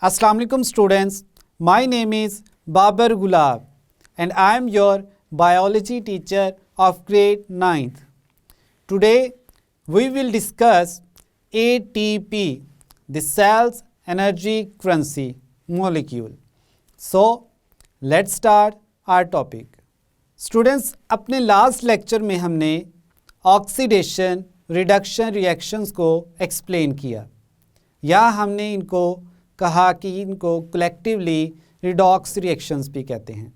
Assalamu alaikum students, my name is Babar Gulab and I am your biology teacher of grade 9th. Today we will discuss ATP, the cell's energy currency molecule. So let's start our topic. Students, अपने last lecture में हमने oxidation reduction reactions को explain किया या हमने इनको कहा कि इनको कलेक्टिवली रिडॉक्स रिएक्शंस भी कहते हैं।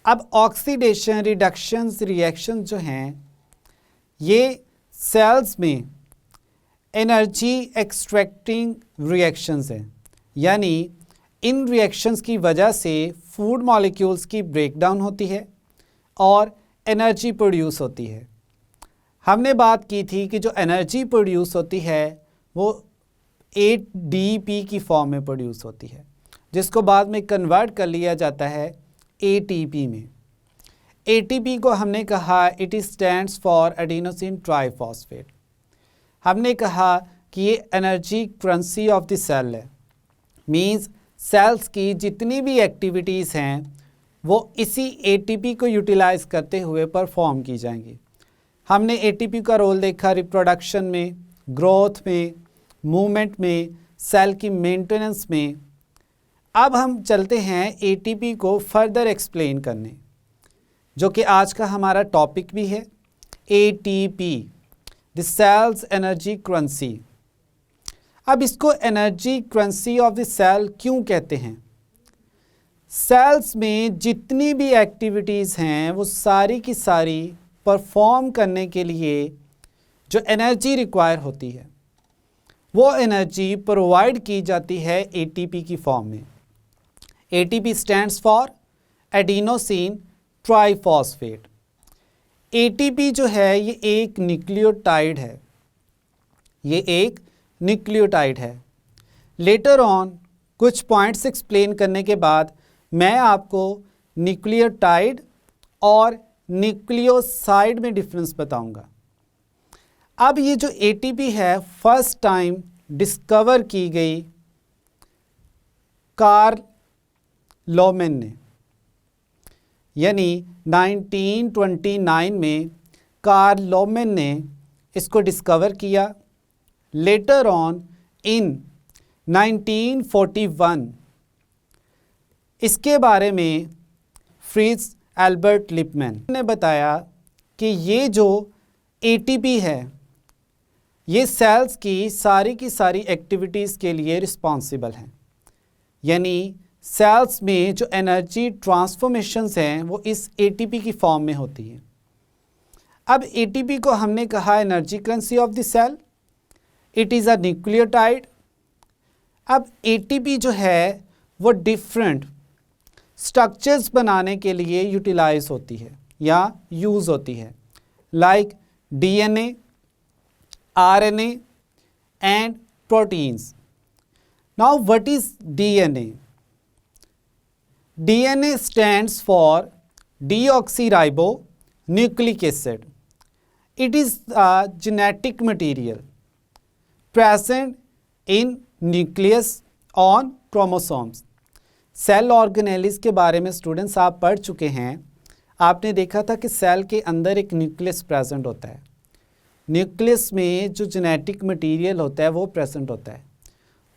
अब ऑक्सीडेशन रिडक्शंस रिएक्शन जो हैं ये सेल्स में एनर्जी एक्सट्रैक्टिंग रिएक्शंस हैं, यानी इन रिएक्शंस की वजह से फूड मॉलिक्यूल्स की ब्रेकडाउन होती है और एनर्जी प्रोड्यूस होती है। हमने बात की थी कि जो एनर्जी प्रोड्यूस होती है वो ADP की फॉर्म में प्रोड्यूस होती है, जिसको बाद में कन्वर्ट कर लिया जाता है ATP में। ATP को हमने कहा it stands for adenosine triphosphate. हमने कहा कि ये energy currency of the cell है, मींस सेल्स की जितनी भी एक्टिविटीज़ हैं वो इसी ATP को यूटिलाइज करते हुए परफॉर्म की जाएंगी। हमने ATP का रोल देखा रिप्रोडक्शन में, ग्रोथ में, मूवमेंट में, सेल की मेंटेनेंस में। अब हम चलते हैं ATP को फर्दर एक्सप्लेन करने, जो कि आज का हमारा टॉपिक भी है। ATP, the cell's energy currency. अब इसको energy currency of the cell क्यों कहते हैं? सेल्स में जितनी भी एक्टिविटीज़ हैं वो सारी की सारी परफॉर्म करने के लिए जो एनर्जी रिक्वायर होती है वो एनर्जी प्रोवाइड की जाती है ATP की फॉर्म में। ATP stands for adenosine triphosphate. ATP जो है ये एक न्यूक्लियोटाइड है, ये एक न्यूक्लियोटाइड है। लेटर ऑन कुछ पॉइंट्स एक्सप्लेन करने के बाद मैं आपको न्यूक्लियोटाइड और न्यूक्लियोसाइड में डिफरेंस बताऊंगा। अब ये जो ATP है फर्स्ट टाइम डिस्कवर की गई कार्ल लोमेन ने, यानी 1929 में कार्ल लोमेन ने इसको डिस्कवर किया। लेटर ऑन इन 1941 इसके बारे में फ्रिट्ज एल्बर्ट लिपमैन ने बताया कि ये जो ATP है ये सेल्स की सारी एक्टिविटीज़ के लिए रिस्पॉन्सिबल हैं, यानी सेल्स में जो एनर्जी ट्रांसफॉर्मेशंस हैं वो इस ATP की फॉर्म में होती हैं। अब ATP को हमने कहा energy currency of the cell, it is a nucleotide. अब ATP जो है वो डिफरेंट स्ट्रक्चर्स बनाने के लिए यूटिलाइज होती है या यूज़ होती है, like DNA, RNA and proteins. Now what is DNA? DNA stands for deoxyribonucleic acid. It is a genetic material present in nucleus on chromosomes. Cell organelles के बारे में स्टूडेंट्स आप पढ़ चुके हैं। आपने देखा था कि सेल के अंदर एक न्यूक्लियस प्रेजेंट होता है। न्यूक्लियस में जो जेनेटिक मटेरियल होता है वो प्रेजेंट होता है,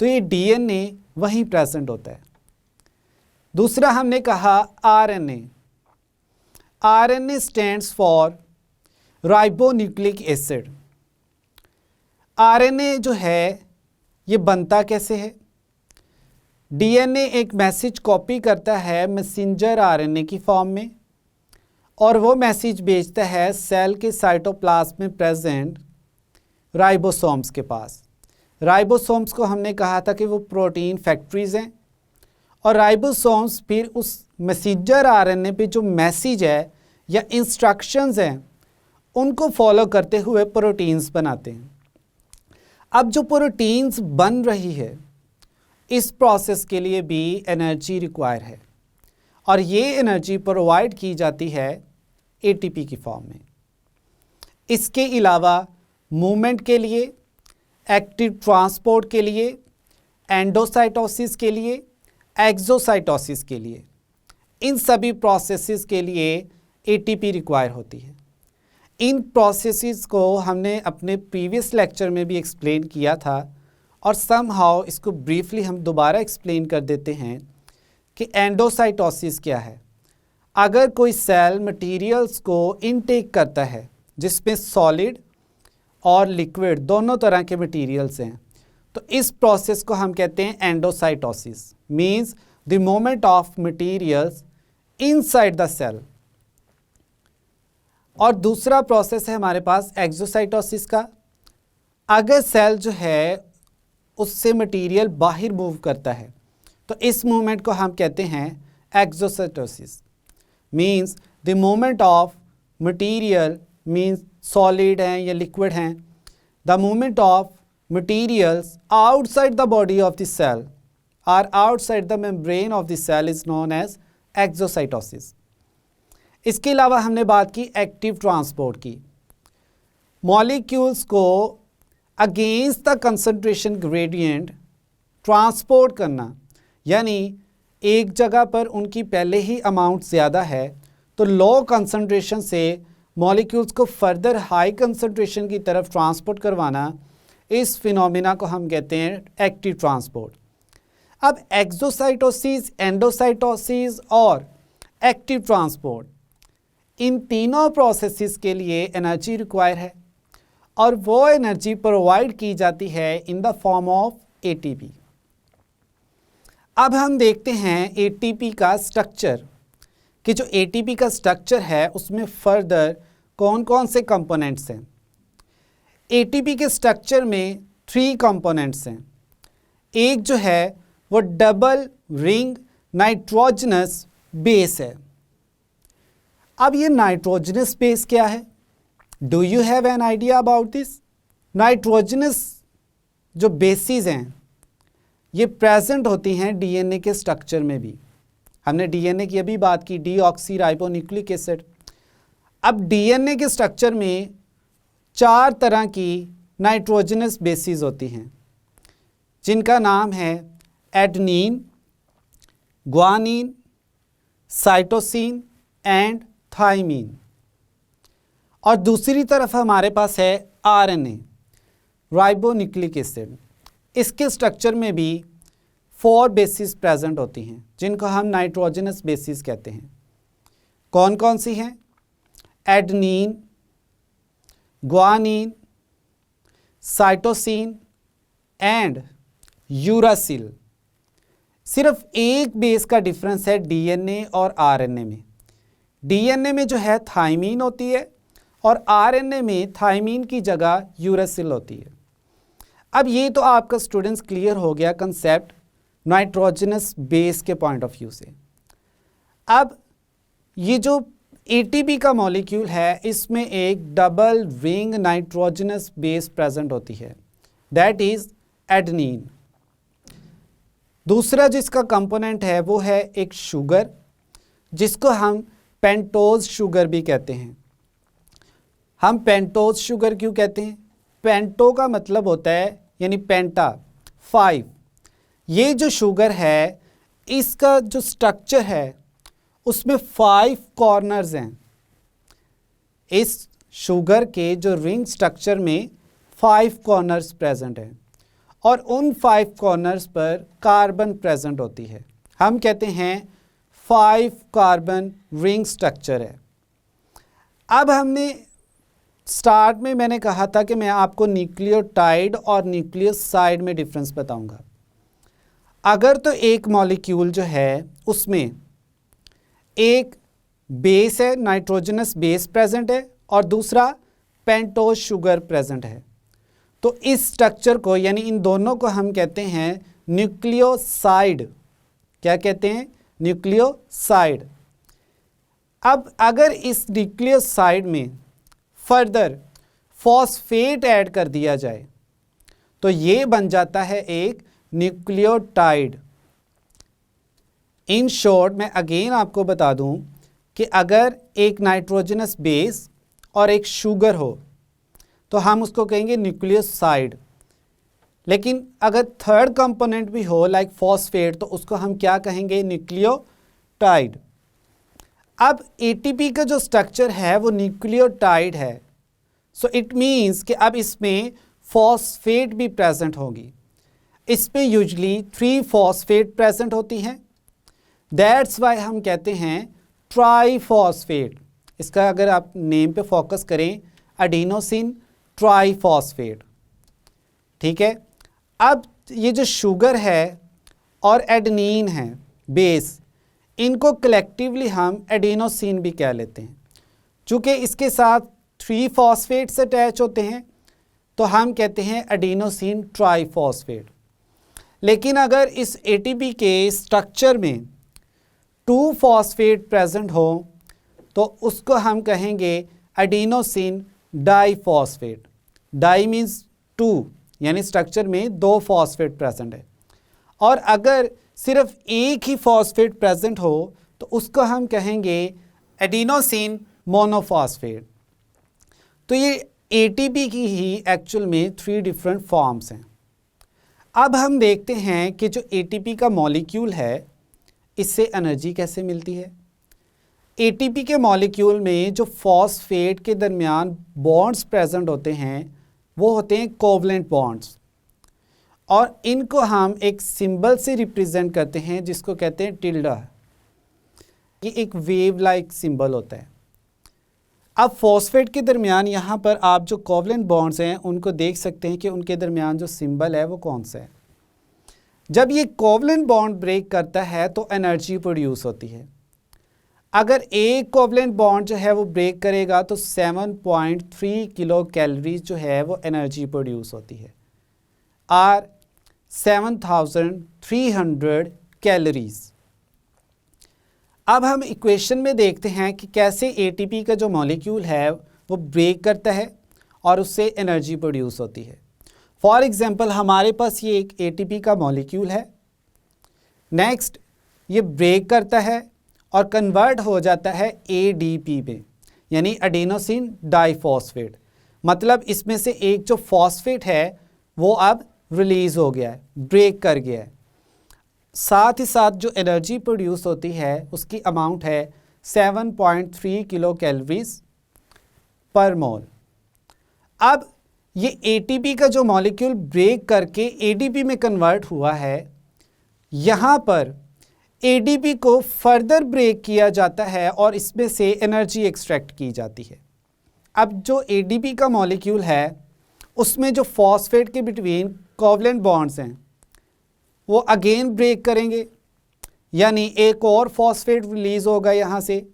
तो ये DNA वहीं प्रेजेंट होता है। दूसरा हमने कहा RNA। RNA stands for ribonucleic acid. RNA जो है ये बनता कैसे है? DNA एक मैसेज कॉपी करता है मैसेंजर RNA की फॉर्म में और वो मैसेज भेजता है सेल के साइटोप्लाज्म में प्रेजेंट राइबोसोम्स के पास। राइबोसोम्स को हमने कहा था कि वो प्रोटीन फैक्ट्रीज़ हैं और राइबोसोम्स फिर उस मैसेंजर RNA पे जो मैसेज है या इंस्ट्रक्शंस हैं उनको फॉलो करते हुए प्रोटीन्स बनाते हैं। अब जो प्रोटीन्स बन रही है इस प्रोसेस के लिए भी एनर्जी रिक्वायर है और ये एनर्जी प्रोवाइड की जाती है ATP की फॉर्म में। इसके अलावा मूवमेंट के लिए, एक्टिव ट्रांसपोर्ट के लिए, एंडोसाइटोसिस के लिए, एक्सोसाइटोसिस के लिए, इन सभी प्रोसेसेस के लिए एटीपी रिक्वायर होती है। इन प्रोसेसेस को हमने अपने प्रीवियस लेक्चर में भी एक्सप्लेन किया था और समहाउ इसको ब्रीफली हम दोबारा एक्सप्लेन कर देते हैं कि एंडोसाइटोसिस क्या है। अगर कोई सेल मटेरियल्स को इनटेक करता है जिसमें सॉलिड और लिक्विड दोनों तरह के मटेरियल्स हैं, तो इस प्रोसेस को हम कहते हैं endocytosis, means the movement of materials inside the cell. और दूसरा प्रोसेस है हमारे पास एक्सोसाइटोसिस का। अगर सेल जो है उससे मटेरियल बाहर मूव करता है तो इस मूवमेंट को हम कहते हैं exocytosis, means the movement of material, means solid हैं या लिक्विड हैं, the movement of materials outside the body of the cell और outside the membrane of the cell is known as exocytosis. इसके अलावा हमने बात की एक्टिव ट्रांसपोर्ट की। मॉलिक्यूल्स को against the concentration gradient transport करना, यानी एक जगह पर उनकी पहले ही अमाउंट ज़्यादा है तो लो कंसंट्रेशन से मॉलिक्यूल्स को फर्दर हाई कंसंट्रेशन की तरफ ट्रांसपोर्ट करवाना, इस फिनोमिना को हम कहते हैं एक्टिव ट्रांसपोर्ट। अब एक्सोसाइटोसिस, एंडोसाइटोसिस और एक्टिव ट्रांसपोर्ट, इन तीनों प्रोसेसेस के लिए एनर्जी रिक्वायर है और वो एनर्जी प्रोवाइड की जाती है in the form of ATP. अब हम देखते हैं एटीपी का स्ट्रक्चर, कि जो एटीपी का स्ट्रक्चर है उसमें फर्दर कौन कौन से कंपोनेंट्स हैं। एटीपी के स्ट्रक्चर में 3 कंपोनेंट्स हैं। एक जो है वो डबल रिंग नाइट्रोजनस बेस है। अब ये नाइट्रोजनस बेस क्या है? Do you have an idea about this? Nitrogenous जो बेसिस हैं ये प्रेजेंट होती हैं डीएनए के स्ट्रक्चर में भी। हमने डीएनए की अभी बात की, डीऑक्सीराइबोन्यूक्लिक एसिड। अब डीएनए के स्ट्रक्चर में 4 तरह की नाइट्रोजनस बेसिस होती हैं जिनका नाम है adenine, guanine, cytosine and thymine. और दूसरी तरफ हमारे पास है आरएनए, राइबोन्यूक्लिक एसिड। इसके स्ट्रक्चर में भी 4 बेसिस प्रेजेंट होती हैं जिनको हम नाइट्रोजनस बेसिस कहते हैं। कौन कौन सी हैं? Adenine, guanine, cytosine and uracil. सिर्फ एक बेस का डिफरेंस है डीएनए और आरएनए में। डीएनए में जो है थाइमीन होती है और आरएनए में थाइमीन की जगह यूरासिल होती है। अब ये तो आपका स्टूडेंट्स क्लियर हो गया कंसेप्ट नाइट्रोजनस बेस के पॉइंट ऑफ व्यू से। अब ये जो एटीपी का मॉलिक्यूल है इसमें एक double ring nitrogenous base present होती है, दैट इज एडेनिन। दूसरा जिसका कंपोनेंट है वो है एक शुगर जिसको हम पेंटोज शुगर भी कहते हैं। हम पेंटोज शुगर क्यों कहते हैं? पेंटो का मतलब होता है यानी पेंटा 5। ये जो शुगर है इसका जो स्ट्रक्चर है उसमें 5 कॉर्नर्स हैं। इस शुगर के जो रिंग स्ट्रक्चर में 5 कॉर्नर्स प्रेजेंट हैं और उन 5 कॉर्नर्स पर कार्बन प्रेजेंट होती है। हम कहते हैं 5 कार्बन रिंग स्ट्रक्चर है। अब हमने स्टार्ट में मैंने कहा था कि मैं आपको न्यूक्लियोटाइड और न्यूक्लियोसाइड में डिफरेंस बताऊंगा। अगर तो एक मॉलिक्यूल जो है उसमें एक बेस है, नाइट्रोजनस बेस प्रेजेंट है और दूसरा पेंटोज शुगर प्रेजेंट है, तो इस स्ट्रक्चर को यानी इन दोनों को हम कहते हैं न्यूक्लियोसाइड। क्या कहते हैं? न्यूक्लियोसाइड। अब अगर इस न्यूक्लियोसाइड में फर्दर फॉस्फेट ऐड कर दिया जाए तो ये बन जाता है एक न्यूक्लियोटाइड। इन शॉर्ट मैं अगेन आपको बता दूं कि अगर एक नाइट्रोजनस बेस और एक शुगर हो तो हम उसको कहेंगे न्यूक्लियोसाइड। लेकिन अगर थर्ड कंपोनेंट भी हो लाइक फॉस्फेट तो उसको हम क्या कहेंगे, न्यूक्लियोटाइड। अब एटीपी का जो स्ट्रक्चर है वो न्यूक्लियोटाइड है, सो इट मीन्स कि अब इसमें फॉस्फेट भी प्रेजेंट होगी। इसमें यूजली 3 फॉस्फेट प्रेजेंट होती हैं, दैट्स वाई हम कहते हैं ट्राईफॉस्फेट। इसका अगर आप नेम पे फोकस करें, एडिनोसिन ट्राईफॉस्फेट, ठीक है। अब ये जो शुगर है और एडेनिन है बेस, इनको कलेक्टिवली हम एडिनोसिन भी कह लेते हैं। चूँकि इसके साथ 3 फॉस्फेट्स अटैच होते हैं तो हम कहते हैं एडिनोसिन ट्राईफॉस्फेट। लेकिन अगर इस एटीपी के स्ट्रक्चर में 2 फॉस्फेट प्रेजेंट हो तो उसको हम कहेंगे एडिनोसिन डाईफॉस्फेट। डाई मीन्स 2, यानी स्ट्रक्चर में 2 फॉस्फेट प्रेजेंट है। और अगर सिर्फ एक ही फॉस्फेट प्रेजेंट हो तो उसको हम कहेंगे एडिनोसिन मोनोफॉस्फेट। तो ये एटीपी की ही एक्चुअल में 3 डिफरेंट फॉर्म्स हैं। अब हम देखते हैं कि जो एटीपी का मॉलिक्यूल है इससे एनर्जी कैसे मिलती है। एटीपी के मॉलिक्यूल में जो फॉस्फेट के दरमियान बॉन्ड्स प्रेजेंट होते हैं वो होते हैं कोवलेंट बॉन्ड्स, और इनको हम एक सिंबल से रिप्रेजेंट करते हैं जिसको कहते हैं टिल्डा। ये एक वेव लाइक सिंबल होता है। अब फॉस्फेट के दरमियान यहाँ पर आप जो कोवलेंट बॉन्ड्स हैं उनको देख सकते हैं कि उनके दरमियान जो सिंबल है वो कौन सा है। जब ये कोवलेंट बॉन्ड ब्रेक करता है तो एनर्जी प्रोड्यूस होती है। अगर एक कोवलेंट बॉन्ड जो है वो ब्रेक करेगा तो 7.3 किलो कैलोरीज जो है वो एनर्जी प्रोड्यूस होती है, और 7300 कैलोरीज। अब हम इक्वेशन में देखते हैं कि कैसे एटीपी का जो मॉलिक्यूल है वो ब्रेक करता है और उससे एनर्जी प्रोड्यूस होती है। फॉर एग्जांपल हमारे पास ये एक एटीपी का मॉलिक्यूल है, नेक्स्ट ये ब्रेक करता है और कन्वर्ट हो जाता है एडीपी में, यानी एडिनोसिन डाईफॉस्फेट। मतलब इसमें से एक जो फॉस्फेट है वो अब रिलीज़ हो गया है, ब्रेक कर गया है। साथ ही साथ जो एनर्जी प्रोड्यूस होती है उसकी अमाउंट है 7.3 किलो कैलोरीज पर मोल। अब ये एटीपी का जो मॉलिक्यूल ब्रेक करके एडीपी में कन्वर्ट हुआ है, यहाँ पर एडीपी को फर्दर ब्रेक किया जाता है और इसमें से एनर्जी एक्सट्रैक्ट की जाती है। अब जो एडीपी का मॉलिक्यूल है उसमें जो फॉस्फेट के बिटवीन कोवलेंट बॉन्ड्स हैं वो अगेन ब्रेक करेंगे, यानी एक और फॉस्फेट रिलीज़ होगा यहाँ से,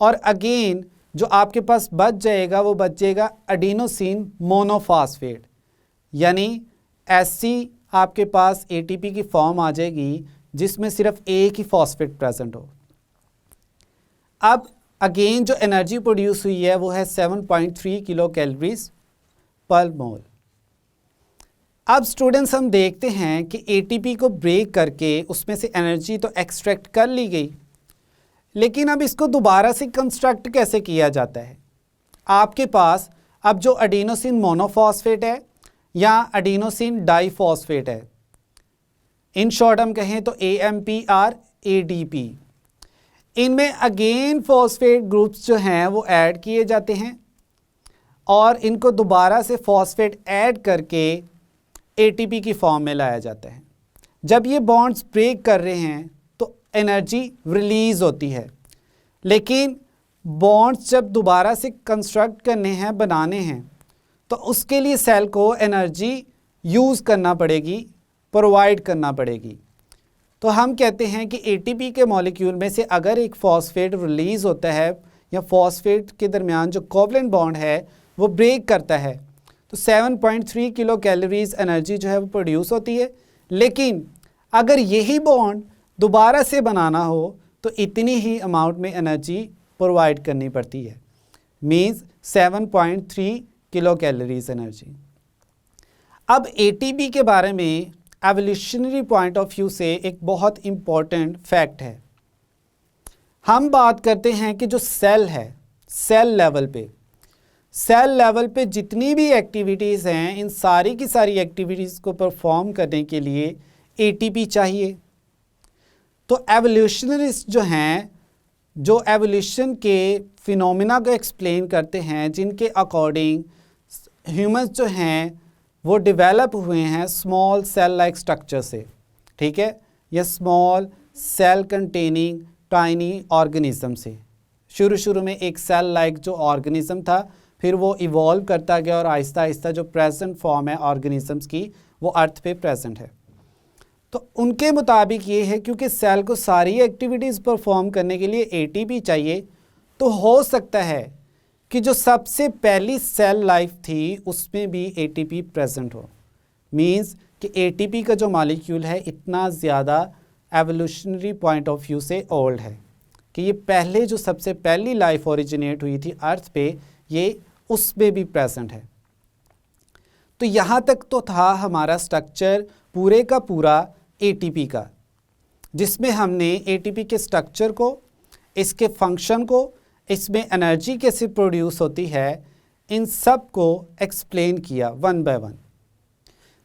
और अगेन जो आपके पास बच जाएगा वो बच जाएगा एडिनोसिन मोनोफॉस्फेट, यानी ऐसी आपके पास एटीपी की फॉर्म आ जाएगी जिसमें सिर्फ एक ही फॉस्फेट प्रेजेंट हो। अब अगेन जो एनर्जी प्रोड्यूस हुई है वो है 7.3 किलो कैलोरीज पर मोल। अब स्टूडेंट्स हम देखते हैं कि एटीपी को ब्रेक करके उसमें से एनर्जी तो एक्सट्रैक्ट कर ली गई, लेकिन अब इसको दोबारा से कंस्ट्रक्ट कैसे किया जाता है। आपके पास अब जो एडिनोसिन मोनोफॉस्फेट है या एडिनोसिन डाईफॉस्फेट है, इन शॉर्ट हम कहें तो AMPR ADP, इनमें अगेन फॉस्फेट ग्रुप्स जो हैं वो ऐड किए जाते हैं और इनको दोबारा से फॉस्फेट ऐड करके ATP की फॉर्म में लाया जाता है। जब ये बॉन्ड्स ब्रेक कर रहे हैं तो एनर्जी रिलीज़ होती है, लेकिन बॉन्ड्स जब दोबारा से कंस्ट्रक्ट करने हैं, बनाने हैं, तो उसके लिए सेल को एनर्जी यूज़ करना पड़ेगी, प्रोवाइड करना पड़ेगी। तो हम कहते हैं कि एटीपी के मॉलिक्यूल में से अगर एक फॉस्फेट रिलीज़ होता है या फॉस्फेट के दरमियान जो कोवलेंट बॉन्ड है वो ब्रेक करता है तो 7.3 किलो कैलोरीज एनर्जी जो है वो प्रोड्यूस होती है। लेकिन अगर यही बॉन्ड दोबारा से बनाना हो तो इतनी ही अमाउंट में एनर्जी प्रोवाइड करनी पड़ती है, मीन्स 7.3 किलो कैलोरीज एनर्जी। अब एटीपी के बारे में एवोल्यूशनरी पॉइंट ऑफ व्यू से एक बहुत इम्पॉर्टेंट फैक्ट है। हम बात करते हैं कि जो सेल है, सेल लेवल पे सेल लेवल पे जितनी भी एक्टिविटीज़ हैं, इन सारी की सारी एक्टिविटीज़ को परफॉर्म करने के लिए एटीपी चाहिए। तो एवोल्यूशनरिस्ट जो हैं, जो एवोल्यूशन के फिनोमिना को एक्सप्लेन करते हैं, जिनके अकॉर्डिंग ह्यूमंस जो हैं वो डेवलप हुए हैं स्मॉल सेल लाइक स्ट्रक्चर से, ठीक है, या small cell containing tiny organism से। शुरू में एक सेल लाइक जो ऑर्गेनिज्म था, फिर वो इवॉल्व करता गया और आहिस्ता आहिस्ता जो प्रेजेंट फॉर्म है ऑर्गेनिजम्स की वो अर्थ पे प्रेजेंट है। तो उनके मुताबिक ये है क्योंकि सेल को सारी एक्टिविटीज़ परफॉर्म करने के लिए एटीपी चाहिए, तो हो सकता है कि जो सबसे पहली सेल लाइफ थी उसमें भी एटीपी प्रेजेंट हो। मींस कि एटीपी का जो मॉलिक्यूल है इतना ज़्यादा एवोल्यूशनरी पॉइंट ऑफ व्यू से ओल्ड है कि ये पहले जो सबसे पहली लाइफ ओरिजिनेट हुई थी अर्थ पे, ये उसमें भी प्रेजेंट है। तो यहाँ तक तो था हमारा स्ट्रक्चर पूरे का पूरा एटीपी का, जिसमें हमने एटीपी के स्ट्रक्चर को, इसके फंक्शन को, इसमें एनर्जी कैसे प्रोड्यूस होती है, इन सब को एक्सप्लेन किया वन बाय वन।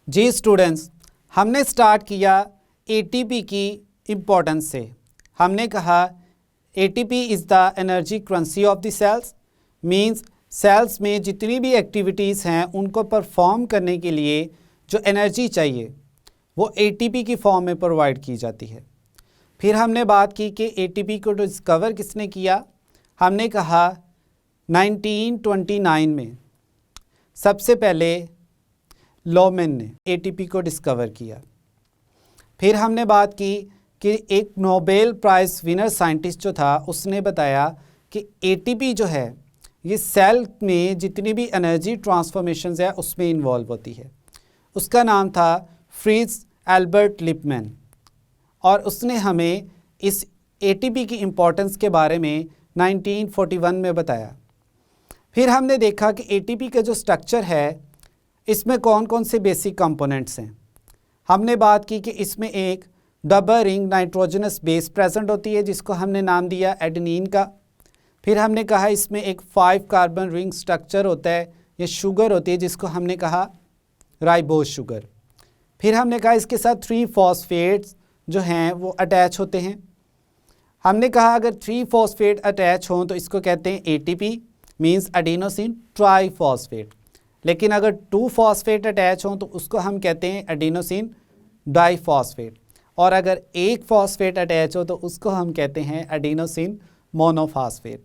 जी स्टूडेंट्स, हमने स्टार्ट किया एटीपी की इम्पोर्टेंस से। हमने कहा ATP is the energy currency of the cells, means cells में जितनी भी एक्टिविटीज़ हैं उनको परफॉर्म करने के लिए जो एनर्जी चाहिए वो एटीपी की फॉर्म में प्रोवाइड की जाती है। फिर हमने बात की कि एटीपी को डिस्कवर किसने किया। हमने कहा 1929 में सबसे पहले लॉमेन ने एटीपी को डिस्कवर किया। फिर हमने बात की कि एक नोबेल प्राइज़ विनर साइंटिस्ट जो था उसने बताया कि एटीपी जो है ये सेल में जितनी भी एनर्जी ट्रांसफॉर्मेशंस है उसमें इन्वॉल्व होती है। उसका नाम था फ्रिट्ज एल्बर्ट लिपमैन, और उसने हमें इस एटीपी की इम्पोर्टेंस के बारे में 1941 में बताया। फिर हमने देखा कि एटीपी का जो स्ट्रक्चर है इसमें कौन कौन से बेसिक कंपोनेंट्स हैं। हमने बात की कि इसमें एक double ring nitrogenous base present होती है जिसको हमने नाम दिया एडेनिन का। फिर हमने कहा इसमें एक 5 कार्बन रिंग स्ट्रक्चर होता है, ये शुगर होती है जिसको हमने कहा राइबोज शुगर। फिर हमने कहा इसके साथ 3 फॉस्फेट्स जो हैं वो अटैच होते हैं। हमने कहा अगर 3 फॉस्फेट अटैच हों तो इसको कहते हैं एटीपी, मींस एडिनोसिन ट्राईफॉस्फेट। लेकिन अगर 2 फॉस्फेट अटैच हों तो उसको हम कहते हैं एडिनोसिन डाईफॉस्फेट, और अगर 1 फॉस्फेट अटैच हो तो उसको हम कहते हैं एडिनोसिन मोनोफॉस्फेट।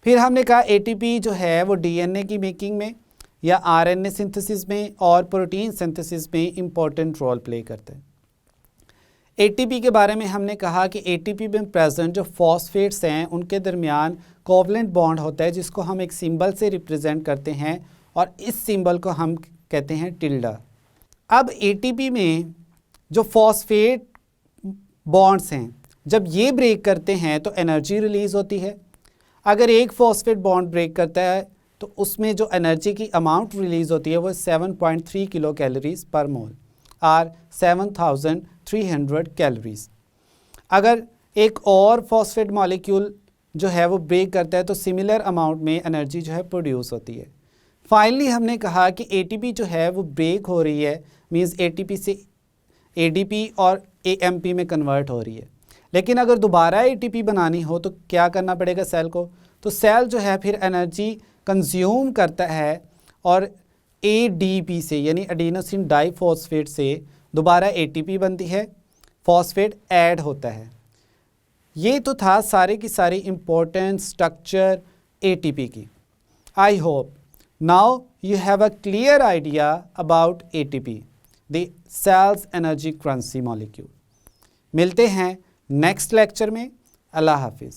फिर हमने कहा एटीपी जो है वो डीएनए की मेकिंग में या आरएनए सिंथेसिस में और प्रोटीन सिंथेसिस में इम्पॉर्टेंट रोल प्ले करते हैं। एटीपी के बारे में हमने कहा कि एटीपी में प्रेजेंट जो फॉस्फेट्स हैं उनके दरमियान कोवलेंट बॉन्ड होता है जिसको हम एक सिंबल से रिप्रेजेंट करते हैं, और इस सिंबल को हम कहते हैं टिल्डा। अब एटीपी में जो फॉस्फेट बॉन्ड्स हैं जब ये ब्रेक करते हैं तो एनर्जी रिलीज़ होती है। अगर एक फॉस्फेट बॉन्ड ब्रेक करता है तो उसमें जो एनर्जी की अमाउंट रिलीज़ होती है वो 7.3 किलो कैलोरीज पर मोल और 7300 कैलोरीज। अगर एक और फॉस्फेट मॉलिक्यूल जो है वो ब्रेक करता है तो सिमिलर अमाउंट में एनर्जी जो है प्रोड्यूस होती है। फाइनली हमने कहा कि एटीपी जो है वो ब्रेक हो रही है, मींस एटीपी से एडीपी और एएमपी में कन्वर्ट हो रही है। लेकिन अगर दोबारा एटीपी बनानी हो तो क्या करना पड़ेगा सेल को, तो सेल जो है फिर एनर्जी कंज्यूम करता है और एडीपी से यानी एडिनोसिन डाईफॉस्फेट से दोबारा एटीपी बनती है, फॉस्फेट ऐड होता है। ये तो था सारे की सारी इम्पोर्टेंट स्ट्रक्चर एटीपी की। I hope now you have a clear idea about ATP, the cells energy currency molecule. मिलते हैं नेक्स्ट लेक्चर में। अल्लाह हाफिज़।